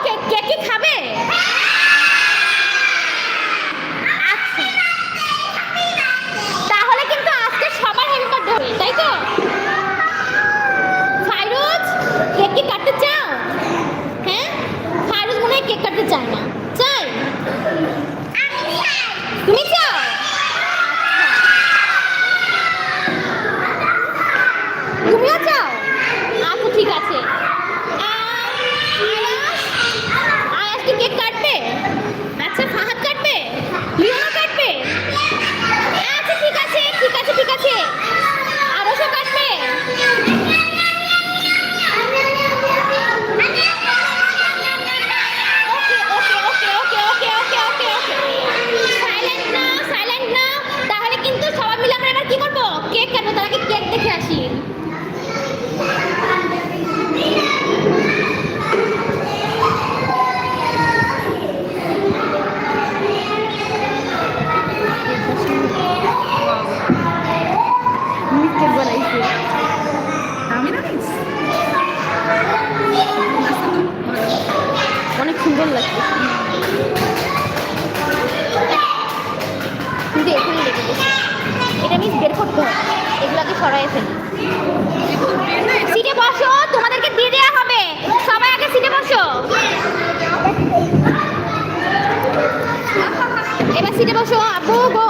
Cake cake কি খাবে? আচ্ছা, তাহলে কিন্তু আজকে সবার হ্যাপি বার্থডে হবে, তাই তো? ফাইরুজ, কেক কি কাটতে চাও? হ্যাঁ, ফাইরুজ মনে হয় কেক কাটতে চায় না। চাই? তুমি চাও? তুমিও চাও? আচ্ছা ঠিক আছে। আয়াস কি কেক কাটবে? আচ্ছা, ফাহাদ কাটবে? লিওনা কাটবে? আচ্ছা ঠিক আছে ঠিক আছে ঠিক আছে। আরশও কাটবে? ওকে ওকে ওকে ওকে ওকে ওকে ওকে ওকে। সাইলেন্ট নাও সাইলেন্ট নাও। তাহলে কিন্তু সবাই মিলে আমরা এবার কি করবো? কেক কাটবো। তার আগে কেক দেখে আসি। কেক বানাইছে আমি না অনেক সুন্দর লাগছে। কিন্তু এখানে লেগে গেছে। এটা মিস বের করতে হবে। এগুলোকে সরাই ফেলি। সিটে বসো, তোমাদেরকে দিয়ে দেওয়া হবে। সবাই আগে সিটে বসো। এবার সিটে বসো। আপু গো।